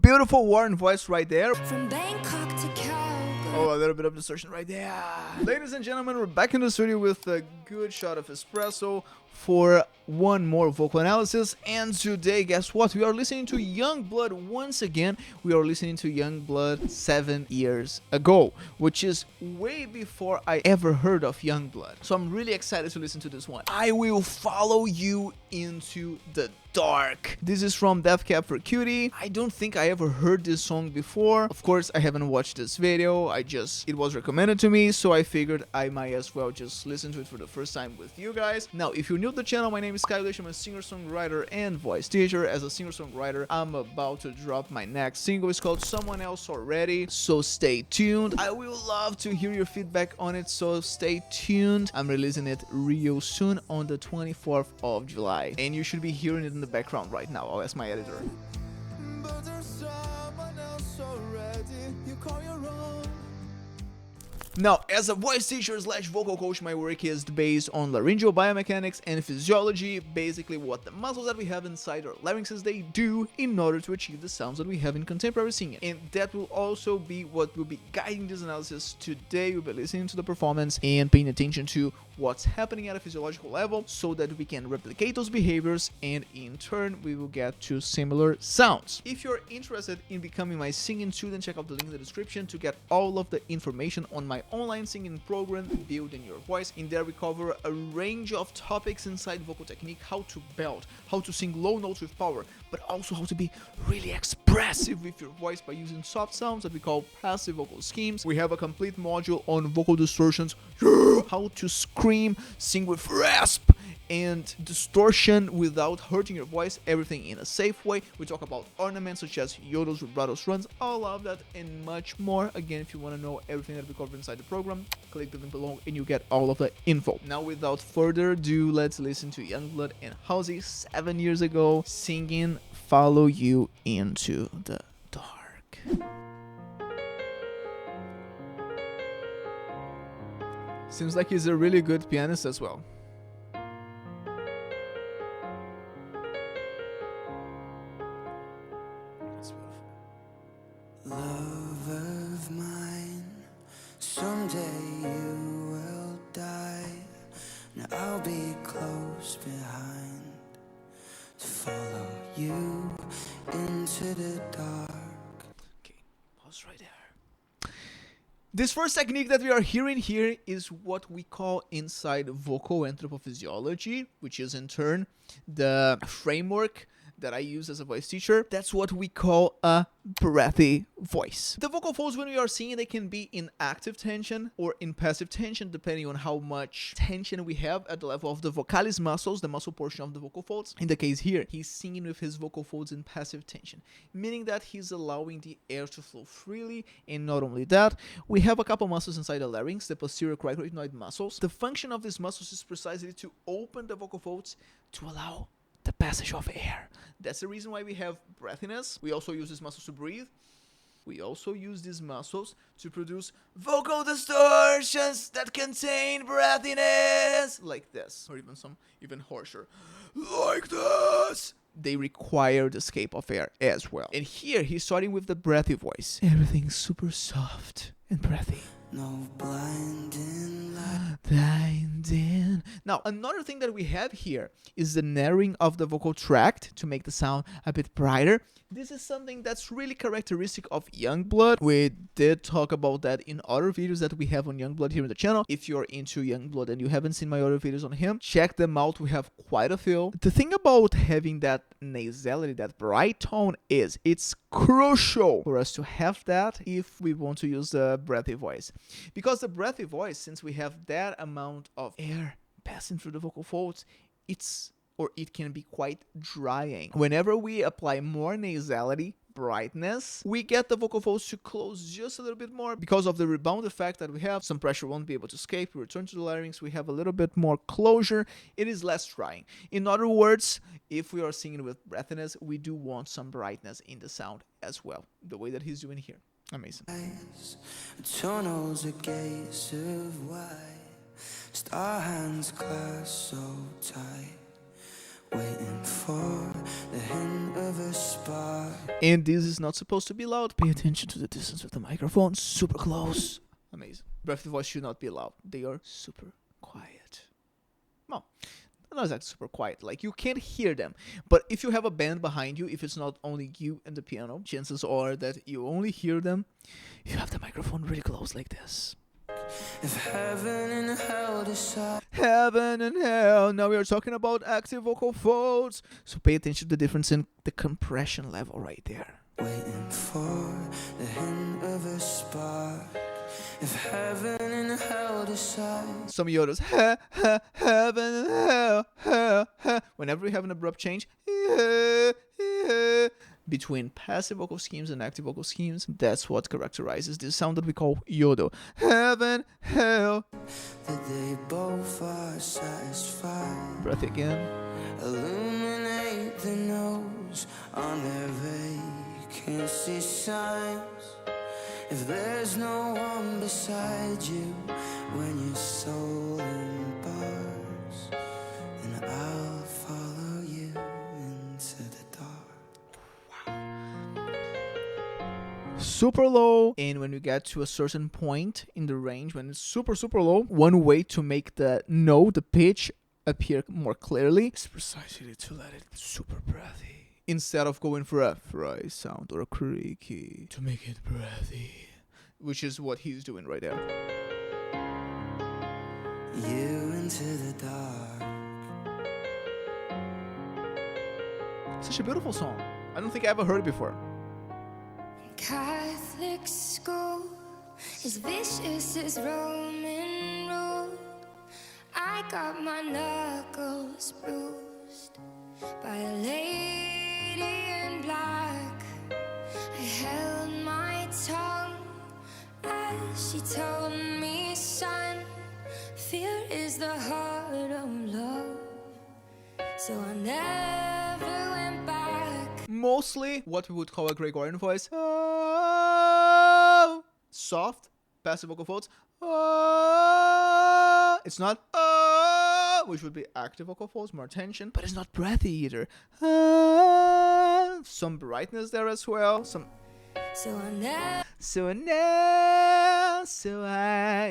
beautiful warm voice right there. From Bangkok to Calgary. Oh, a little bit of distortion right there. Ladies and gentlemen, we're back in the studio with a good shot of espresso for one more vocal analysis. And today, guess what? We are listening to YUNGBLUD once again. We are listening to YUNGBLUD 7 years ago, which is way before I ever heard of YUNGBLUD. So I'm really excited to listen to this one. I will follow you into the dark. This is from Death Cab for Cutie. I don't think I ever heard this song before. Of course, I haven't watched this video. It was recommended to me, so I figured I might as well just listen to it for the first time with you guys. Now, if you're new to the channel, my name is Kyle. I'm a singer-songwriter and voice teacher. As a singer-songwriter, I'm about to drop my next single. It's called Someone Else Already, so stay tuned. I will love to hear your feedback on it, so stay tuned. I'm releasing it real soon on the 24th of July, and you should be hearing it in the background right now. I'll ask my editor. But there's someone else already, you call your own. Now, as a voice teacher slash vocal coach, my work is based on laryngeal biomechanics and physiology, basically what the muscles that we have inside our larynxes they do in order to achieve the sounds that we have in contemporary singing. And that will also be what will be guiding this analysis today. We'll be listening to the performance and paying attention to what's happening at a physiological level so that we can replicate those behaviors, and in turn we will get to similar sounds. If you're interested in becoming my singing student, check out the link in the description to get all of the information on my online singing program, Building Your Voice. In there we cover a range of topics inside vocal technique: how to belt, how to sing low notes with power, but also how to be really expressive with your voice by using soft sounds that we call passive vocal schemes. We have a complete module on vocal distortions, how to scream, sing with rasp and distortion without hurting your voice, everything in a safe way. We talk about ornaments such as yodels, vibratos, runs, all of that and much more. Again, if you want to know everything that we cover inside the program, click the link below and you get all of the info. Now, without further ado, let's listen to YUNGBLUD and Halsey 7 years ago singing Follow You Into the Dark. Seems like he's a really good pianist as well. That's beautiful. Love of mine, someday you will die. Now I'll be close behind to follow you into the dark. Okay, pause right there. This first technique that we are hearing here is what we call inside Vocal Anthropophysiology, which is in turn the framework that I use as a voice teacher. That's what we call a breathy voice. The vocal folds, when we are singing, they can be in active tension or in passive tension, depending on how much tension we have at the level of the vocalis muscles, the muscle portion of the vocal folds. In the case here, he's singing with his vocal folds in passive tension, meaning that he's allowing the air to flow freely. And not only that, we have a couple muscles inside the larynx, the posterior cricoid muscles. The function of these muscles is precisely to open the vocal folds to allow the passage of air. That's the reason why we have breathiness. We also use these muscles to breathe. We also use these muscles to produce vocal distortions that contain breathiness, like this, or even harsher, like this. They require the escape of air as well. And here he's starting with the breathy voice. Everything's super soft and breathy. No blinding light. Blinding. Now, another thing that we have here is the narrowing of the vocal tract to make the sound a bit brighter. This is something that's really characteristic of YUNGBLUD. We did talk about that in other videos that we have on YUNGBLUD here on the channel. If you're into YUNGBLUD and you haven't seen my other videos on him, check them out. We have quite a few. The thing about having that nasality, that bright tone, is it's crucial for us to have that if we want to use the breathy voice. Because the breathy voice, since we have that amount of air passing through the vocal folds, it can be quite drying. Whenever we apply more nasality, brightness, we get the vocal folds to close just a little bit more. Because of the rebound effect that we have, some pressure won't be able to escape. We return to the larynx, we have a little bit more closure. It is less drying. In other words, if we are singing with breathiness, we do want some brightness in the sound as well, the way that he's doing here. Amazing. Tunnels, a gaze of white, star hands clasped so tight, waiting for the hint of a spark. And this is not supposed to be loud. Pay attention to the distance of the microphone. Super close. Amazing. Breathy voice should not be loud. They are super quiet. Well, not exactly super quiet. Like, you can't hear them. But if you have a band behind you, if it's not only you and the piano, chances are that you only hear them. You have the microphone really close like this. If heaven and hell decide. Heaven and hell. Now we are talking about active vocal folds. So pay attention to the difference in the compression level right there. Waiting for the hint of a spark. If heaven and hell decide. Some yodas, heaven and hell. Whenever we have an abrupt change, between passive vocal schemes and active vocal schemes, that's what characterizes this sound that we call yodel. Heaven, hell. That they both are satisfied. Breath again. Illuminate the nose on their vacancy signs. If there's no one beside you when your soul embarks, then I'll follow you into the dark. Super low, and when you get to a certain point in the range, when it's super low, one way to make the note, the pitch, appear more clearly is precisely to let it super breathy. Instead of going for a fry sound or a creaky, to make it breathy, which is what he's doing right there. You into the dark. Such a beautiful song. I don't think I ever heard it before. Catholic school is vicious as Roman road. I got my knuckles bruised by a lady in black. I held my tongue as she told me, son, fear is the heart of love. So I never went back. Mostly what we would call a Gregorian voice. Oh, soft, passive vocal folds. Oh, it's not oh, which would be active vocal folds, more tension, but it's not breathy either. Oh, some brightness there as well. Some. So I never.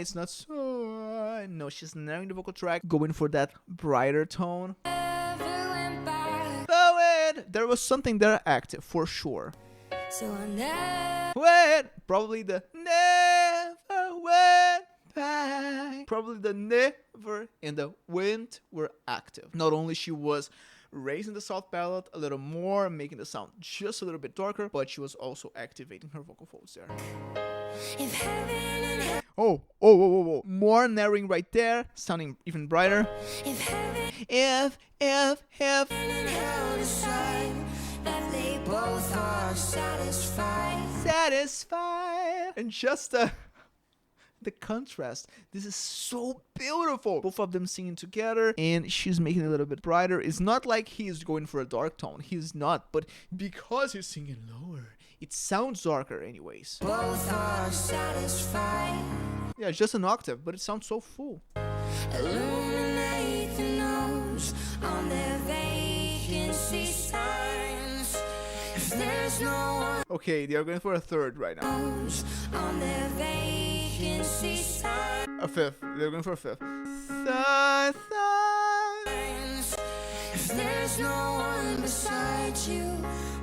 It's not so. No, she's narrowing the vocal track, going for that brighter tone. There was something there active for sure. So I never Wait, probably the never went back. Probably the never and the went were active. Not only she was raising the soft palate a little more, making the sound just a little bit darker, but she was also activating her vocal folds there. if heaven and hell, Oh. More narrowing right there, sounding even brighter. if heaven If and hell decide that they both are satisfied. satisfied. And just the contrast. This is so beautiful. Both of them singing together, and she's making it a little bit brighter. It's not like he's going for a dark tone. He's not, but because he's singing lower, it sounds darker anyways. Both are satisfied. Yeah, it's just an octave, but it sounds so full. Illuminate the nose on their vacancy signs. If there's no one Okay, they are going for a third right now. knows on their vacancy signs. A fifth. They're going for a fifth. If there's no one beside you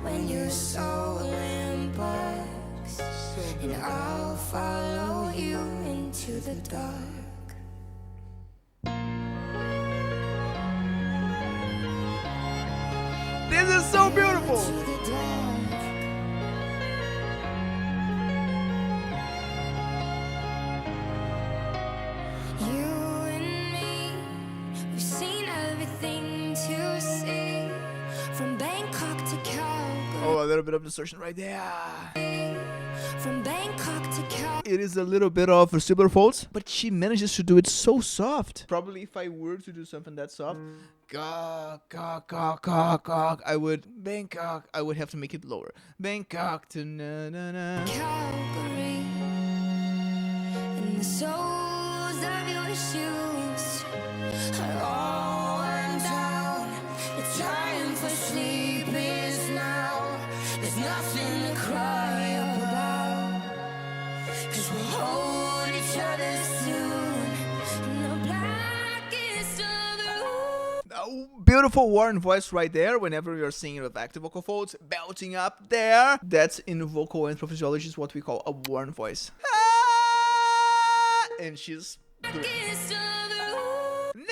when your soul embarks, and I'll follow you into the dark. This is so beautiful. To the dark. You and me, we've seen everything to see, from Bangkok to Calgary. Oh, a little bit of distortion right there. From Bangkok to Calgary. It is a little bit of vestibular folds, but she manages to do it so soft. Probably if I were to do something that soft, I would Bangkok. I would have to make it lower. Bangkok to na na na. Calgary, and the soles of your shoes are all worn down. The time for sleep is now. There's nothing we'll hold each other soon in the blackest of the room. Oh, beautiful warm voice right there. Whenever you're singing with active vocal folds, belting up there. That's in vocal anthropophysiology is what we call a warm voice. Ah! And she's doing. Blackest of the room.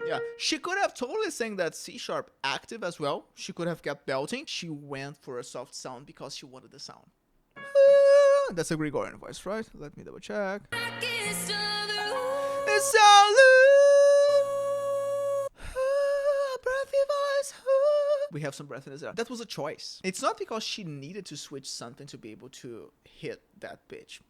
Yeah, she could have totally sang that C sharp active as well. She could have kept belting. She went for a soft sound because she wanted the sound. That's a Gregorian voice, right? Let me double check. Blackest of the room. It's all breathy voice. We have some breathiness there. That was a choice. It's not because she needed to switch something to be able to hit that pitch.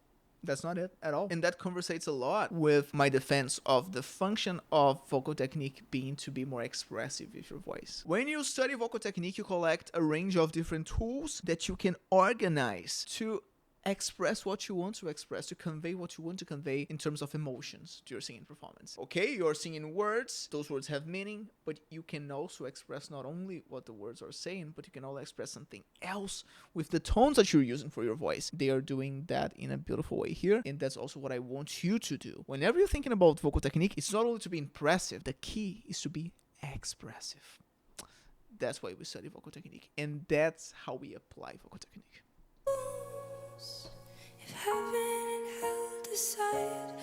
That's not it at all. And that conversates a lot with my defense of the function of vocal technique being to be more expressive with your voice. When you study vocal technique, you collect a range of different tools that you can organize to express what you want to express, to convey what you want to convey in terms of emotions to your singing performance. Okay, you're singing words, those words have meaning, but you can also express not only what the words are saying, but you can also express something else with the tones that you're using for your voice. They are doing that in a beautiful way here, and that's also what I want you to do. Whenever you're thinking about vocal technique, it's not only to be impressive, the key is to be expressive. That's why we study vocal technique, and that's how we apply vocal technique. If heaven and hell decide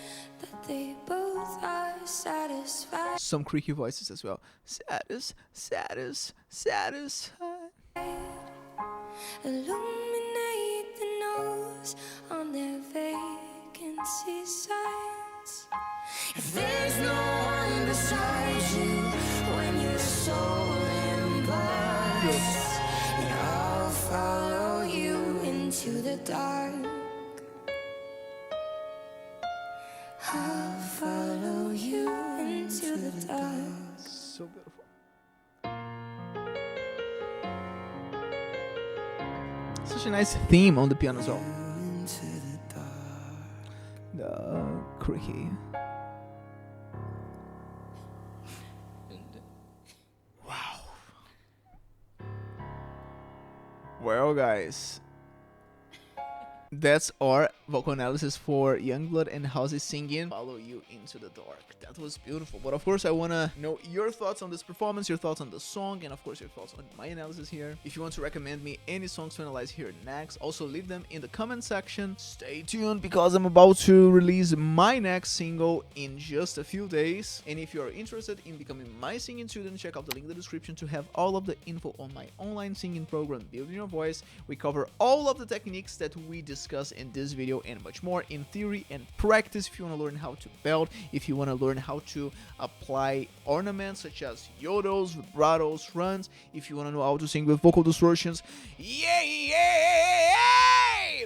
that they both are satisfied, Some creaky voices as well. Satisfied. illuminate the nose on their vacancy signs. If there's no one beside you when your soul embarks, then I'll follow you into the dark. I'll follow you into the dark. So beautiful. Such a nice theme on the piano as well. Into the dark. The creaky. Wow. Well, guys, that's our vocal analysis for YUNGBLUD and Halsey singing Follow You Into the Dark. That was beautiful. But of course, I want to know your thoughts on this performance, your thoughts on the song, and of course, your thoughts on my analysis here. If you want to recommend me any songs to analyze here next, also leave them in the comment section. Stay tuned because I'm about to release my next single in just a few days. And if you're interested in becoming my singing student, check out the link in the description to have all of the info on my online singing program, Building Your Voice. We cover all of the techniques that we discuss in this video and much more in theory and practice. If you want to learn how to belt, if you want to learn how to apply ornaments such as yodels, vibratos, runs, if you want to know how to sing with vocal distortions,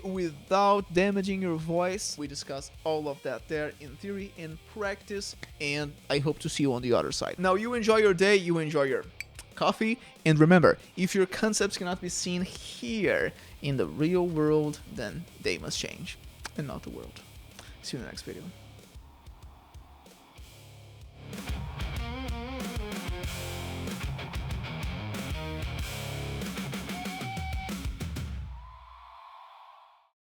without damaging your voice, we discuss all of that there in theory and practice, and I hope to see you on the other side. Now, you enjoy your day, you enjoy your coffee, and remember, if your concepts cannot be seen here in the real world, then they must change, and not the world. See you in the next video.